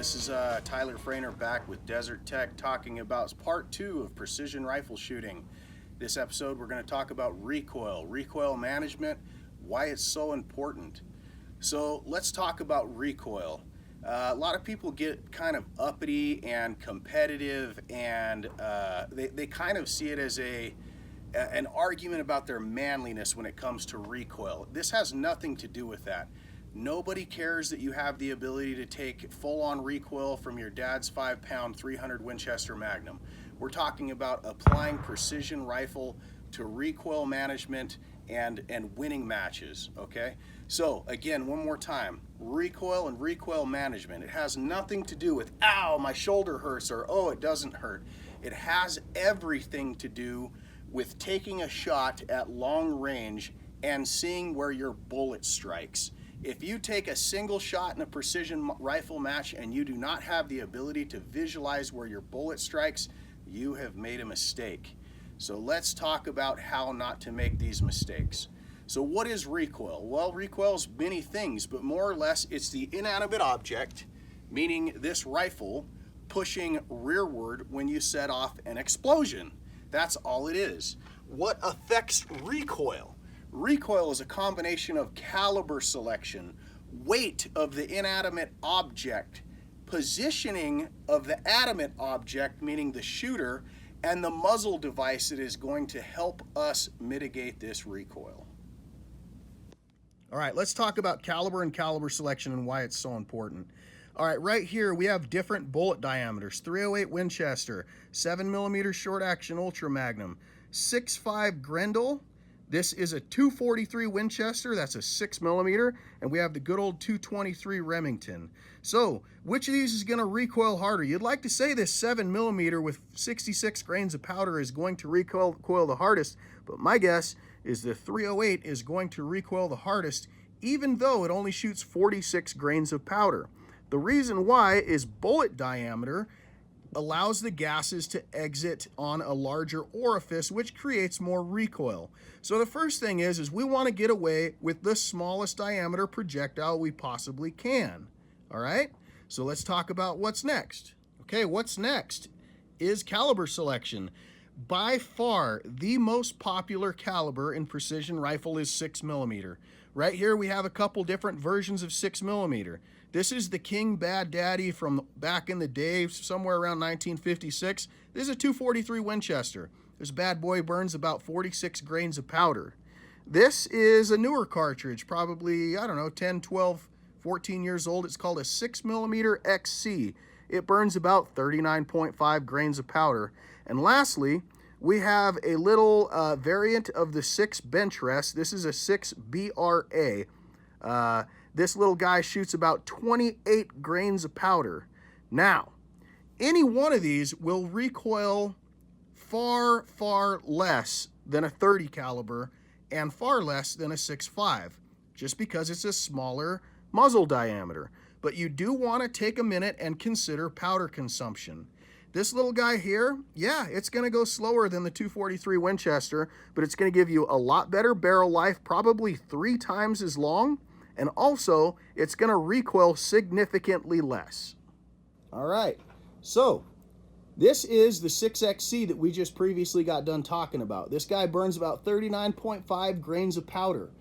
This is Tyler Frehner back with Desert Tech talking about part 2 of precision rifle shooting. This episode we're going to talk about recoil management, why it's so important. So let's talk about recoil. A lot of people get kind of uppity and competitive, and they kind of see it as an argument about their manliness when it comes to recoil. This has nothing to do with that. Nobody cares that you have the ability to take full-on recoil from your dad's 5-pound 300 Winchester Magnum. We're talking about applying precision rifle to recoil management and winning matches, okay? So again, one more time, recoil and recoil management. It has nothing to do with, ow, my shoulder hurts, or oh, it doesn't hurt. It has everything to do with taking a shot at long range and seeing where your bullet strikes. If you take a single shot in a precision rifle match and you do not have the ability to visualize where your bullet strikes, you have made a mistake. So let's talk about how not to make these mistakes. So what is recoil? Well, recoil is many things, but more or less it's the inanimate object, meaning this rifle, pushing rearward when you set off an explosion. That's all it is. What affects recoil? Recoil is a combination of caliber selection, weight of the inanimate object, positioning of the animate object, meaning the shooter, and the muzzle device that is going to help us mitigate this recoil. All right, let's talk about caliber and caliber selection and why it's so important. All right, right here we have different bullet diameters: 308 Winchester, 7mm short action Ultra Magnum, 6.5 Grendel. This is a 243 Winchester, that's a 6mm, and we have the good old 223 Remington. So, which of these is gonna recoil harder? You'd like to say this 7mm with 66 grains of powder is going to recoil the hardest, but my guess is the 308 is going to recoil the hardest, even though it only shoots 46 grains of powder. The reason why is bullet diameter allows the gases to exit on a larger orifice, which creates more recoil. So the first thing is we want to get away with the smallest diameter projectile we possibly can. All right, so let's talk about what's next. Okay, what's next is caliber selection. By far the most popular caliber in precision rifle is 6mm. Right here we have a couple different versions of 6mm. This is the King Bad Daddy from back in the day, somewhere around 1956. This is a 243 Winchester. This bad boy burns about 46 grains of powder. This is a newer cartridge, probably, I don't know, 10, 12, 14 years old. It's called a 6mm XC. It burns about 39.5 grains of powder. And lastly, we have a little variant of the 6 bench rest. This is a 6 BRA. This little guy shoots about 28 grains of powder. Now, any one of these will recoil far, far less than a 30 caliber and far less than a 6.5, just because it's a smaller muzzle diameter. But you do want to take a minute and consider powder consumption. This little guy here, yeah, it's going to go slower than the 243 Winchester, but it's going to give you a lot better barrel life, probably 3 times as long. And also, it's going to recoil significantly less. All right, so this is the 6XC that we just previously got done talking about. This guy burns about 39.5 grains of powder.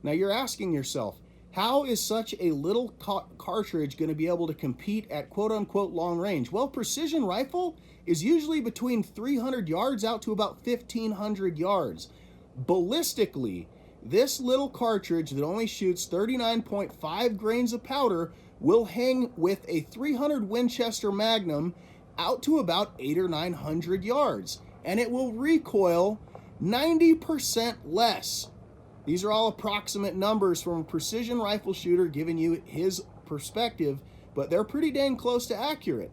Now you're asking yourself, how is such a little cartridge going to be able to compete at quote-unquote long range? Well, precision rifle is usually between 300 yards out to about 1,500 yards. Ballistically, this little cartridge that only shoots 39.5 grains of powder will hang with a 300 Winchester Magnum out to about 800 or 900 yards, and it will recoil 90% less. These are all approximate numbers from a precision rifle shooter giving you his perspective, but they're pretty dang close to accurate.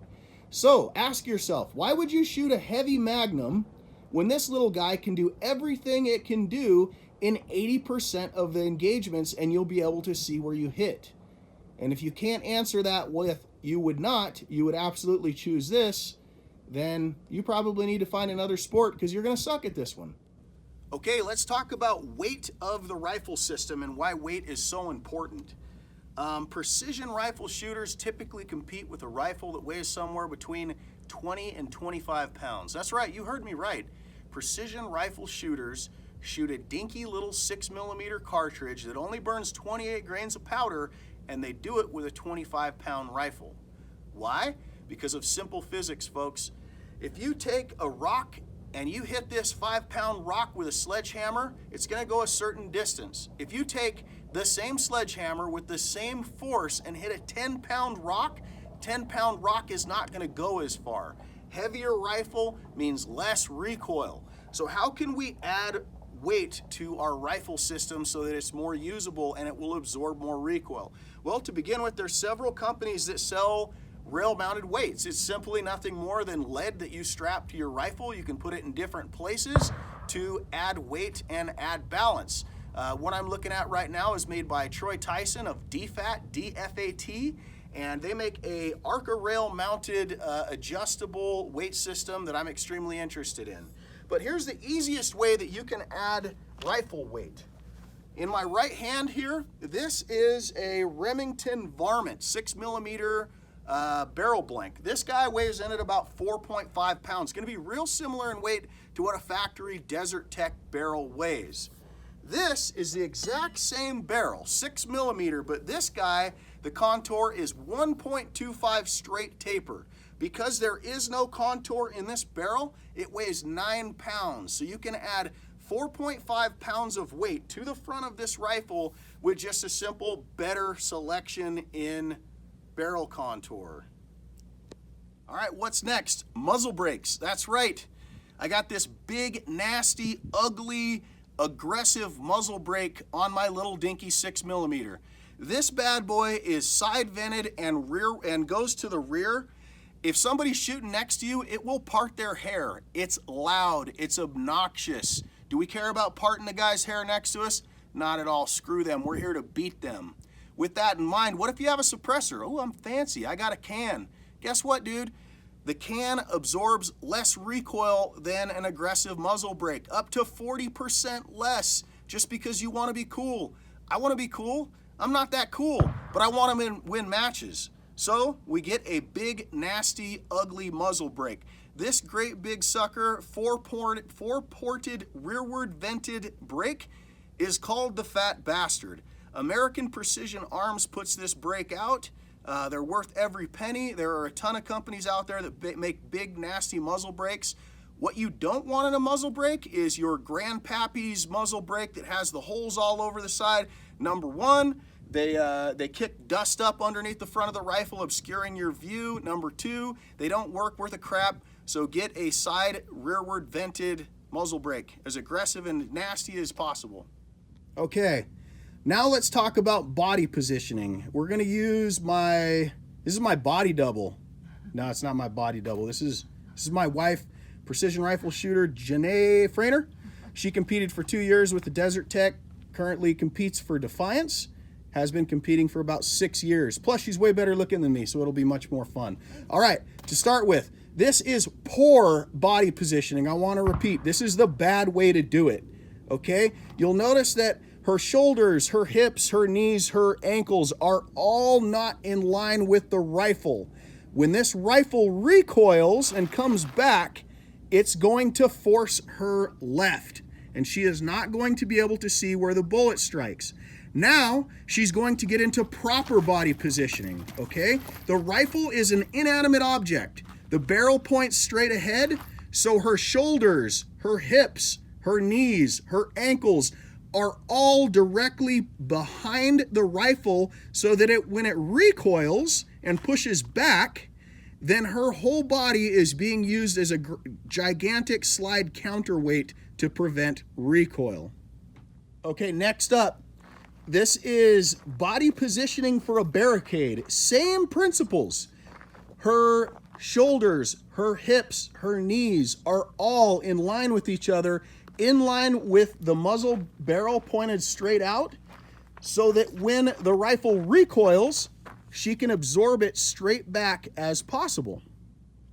So ask yourself, why would you shoot a heavy Magnum when this little guy can do everything it can do in 80% of the engagements, and you'll be able to see where you hit? And if you can't answer that with you would absolutely choose this, then you probably need to find another sport because you're going to suck at this one. Okay, let's talk about weight of the rifle system and why weight is so important. Precision rifle shooters typically compete with a rifle that weighs somewhere between 20 and 25 pounds. That's right, you heard me right. Precision rifle shooters shoot a dinky little 6mm cartridge that only burns 28 grains of powder, and they do it with a 25-pound rifle. Why? Because of simple physics, folks. If you take a rock and you hit this 5-pound rock with a sledgehammer, it's going to go a certain distance. If you take the same sledgehammer with the same force and hit a 10-pound rock, 10-pound rock is not going to go as far. Heavier rifle means less recoil. So how can we add weight to our rifle system so that it's more usable and it will absorb more recoil? Well, to begin with, there's several companies that sell rail-mounted weights. It's simply nothing more than lead that you strap to your rifle. You can put it in different places to add weight and add balance. What I'm looking at right now is made by Troy Tyson of DFAT, D-F-A-T, and they make a Arca rail mounted adjustable weight system that I'm extremely interested in. But here's the easiest way that you can add rifle weight. In my right hand here, this is a Remington Varmint 6mm barrel blank. This guy weighs in at about 4.5 pounds. It's going to be real similar in weight to what a factory Desert Tech barrel weighs. This is the exact same barrel, 6mm, but this guy, the contour is 1.25 straight taper. Because there is no contour in this barrel, it weighs 9 pounds. So you can add 4.5 pounds of weight to the front of this rifle with just a simple, better selection in barrel contour. All right, what's next? Muzzle brakes. That's right. I got this big, nasty, ugly, aggressive muzzle brake on my little dinky 6mm. This bad boy is side vented and rear and goes to the rear. If somebody's shooting next to you, it will part their hair. It's loud, it's obnoxious. Do we care about parting the guy's hair next to us? Not at all. Screw them. We're here to beat them. With that in mind, what if you have a suppressor? Oh, I'm fancy. I got a can. Guess what, dude? The can absorbs less recoil than an aggressive muzzle brake, up to 40% less, just because you want to be cool. I want to be cool. I'm not that cool, but I want to win matches. So we get a big, nasty, ugly muzzle brake. This great big sucker, four-ported rearward vented brake is called the Fat Bastard. American Precision Arms puts this brake out. They're worth every penny. There are a ton of companies out there that make big, nasty muzzle brakes. What you don't want in a muzzle brake is your grandpappy's muzzle brake that has the holes all over the side. Number one, they kick dust up underneath the front of the rifle, obscuring your view. Number two, they don't work worth a crap. So get a side rearward vented muzzle brake, as aggressive and nasty as possible. Okay, now let's talk about body positioning. We're gonna use this is my body double. No, it's not my body double. This is my wife, precision rifle shooter, Janae Frehner. She competed for 2 years with the Desert Tech, currently competes for Defiance, has been competing for about 6 years. Plus, she's way better looking than me, so it'll be much more fun. All right, to start with, this is poor body positioning. I want to repeat, this is the bad way to do it, okay? You'll notice that her shoulders, her hips, her knees, her ankles are all not in line with the rifle. When this rifle recoils and comes back, it's going to force her left, and she is not going to be able to see where the bullet strikes. Now, she's going to get into proper body positioning, okay? The rifle is an inanimate object. The barrel points straight ahead, so her shoulders, her hips, her knees, her ankles are all directly behind the rifle so that when it recoils and pushes back, then her whole body is being used as a gigantic slide counterweight to prevent recoil. Okay, next up, this is body positioning for a barricade. Same principles. Her shoulders, her hips, her knees are all in line with each other, in line with the muzzle barrel pointed straight out, so that when the rifle recoils, she can absorb it straight back as possible.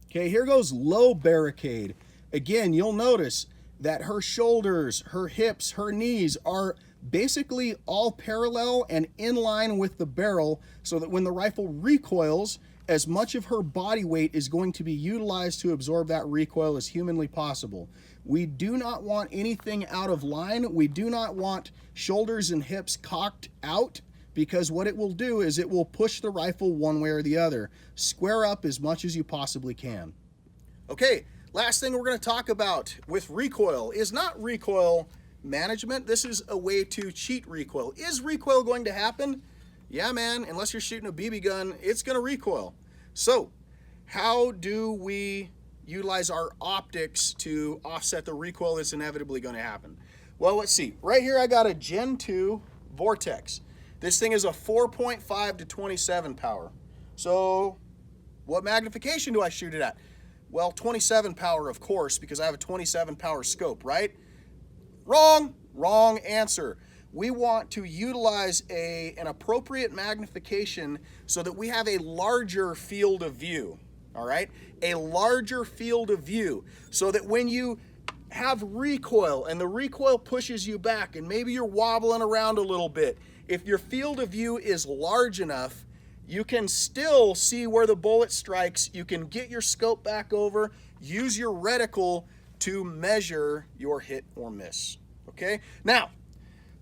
Okay, here goes low barricade. Again, you'll notice that her shoulders, her hips, her knees are basically all parallel and in line with the barrel, so that when the rifle recoils, as much of her body weight is going to be utilized to absorb that recoil as humanly possible. We do not want anything out of line. We do not want shoulders and hips cocked out, because what it will do is it will push the rifle one way or the other. Square up as much as you possibly can. Okay, last thing we're going to talk about with recoil is not recoil management. This is a way to cheat recoil. Is recoil going to happen? Yeah, man, unless you're shooting a BB gun, it's going to recoil. So, how do we utilize our optics to offset the recoil that's inevitably going to happen? Well, let's see. Right here I got a Gen 2 Vortex. This thing is a 4.5 to 27 power. So, what magnification do I shoot it at? Well, 27 power, of course, because I have a 27 power scope, right? Wrong answer. We want to utilize an appropriate magnification so that we have a larger field of view, all right? A larger field of view, so that when you have recoil and the recoil pushes you back and maybe you're wobbling around a little bit, if your field of view is large enough, you can still see where the bullet strikes. You can get your scope back over, use your reticle to measure your hit or miss, okay? Now,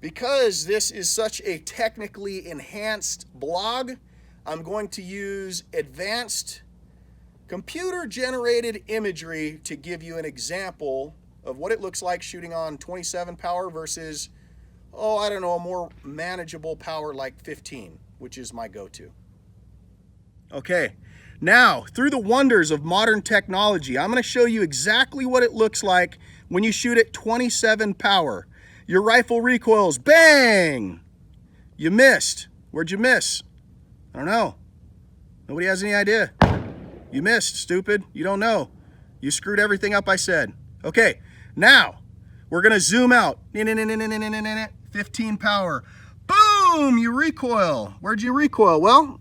because this is such a technically enhanced blog, I'm going to use advanced computer-generated imagery to give you an example of what it looks like shooting on 27 power versus, oh, I don't know, a more manageable power like 15, which is my go-to. Okay, now, through the wonders of modern technology, I'm going to show you exactly what it looks like when you shoot at 27 power. Your rifle recoils, bang! You missed. Where'd you miss? I don't know. Nobody has any idea. You missed, stupid. You don't know. You screwed everything up I said. Okay, now, we're going to zoom out. 15 power. Boom! You recoil. Where'd you recoil? Well,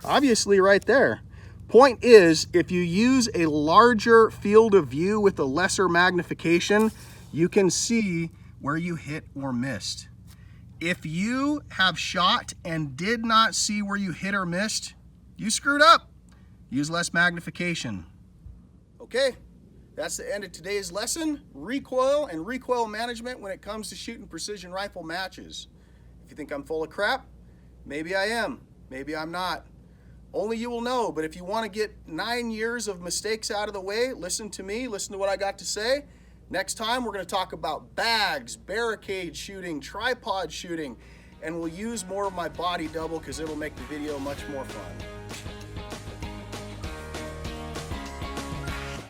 obviously right there. Point is, if you use a larger field of view with a lesser magnification, you can see where you hit or missed. If you have shot and did not see where you hit or missed, you screwed up. Use less magnification. Okay, that's the end of today's lesson. Recoil and recoil management when it comes to shooting precision rifle matches. If you think I'm full of crap, maybe I am, maybe I'm not. Only you will know, but if you want to get 9 years of mistakes out of the way, listen to me, listen to what I got to say. Next time, we're going to talk about bags, barricade shooting, tripod shooting, and we'll use more of my body double because it'll make the video much more fun.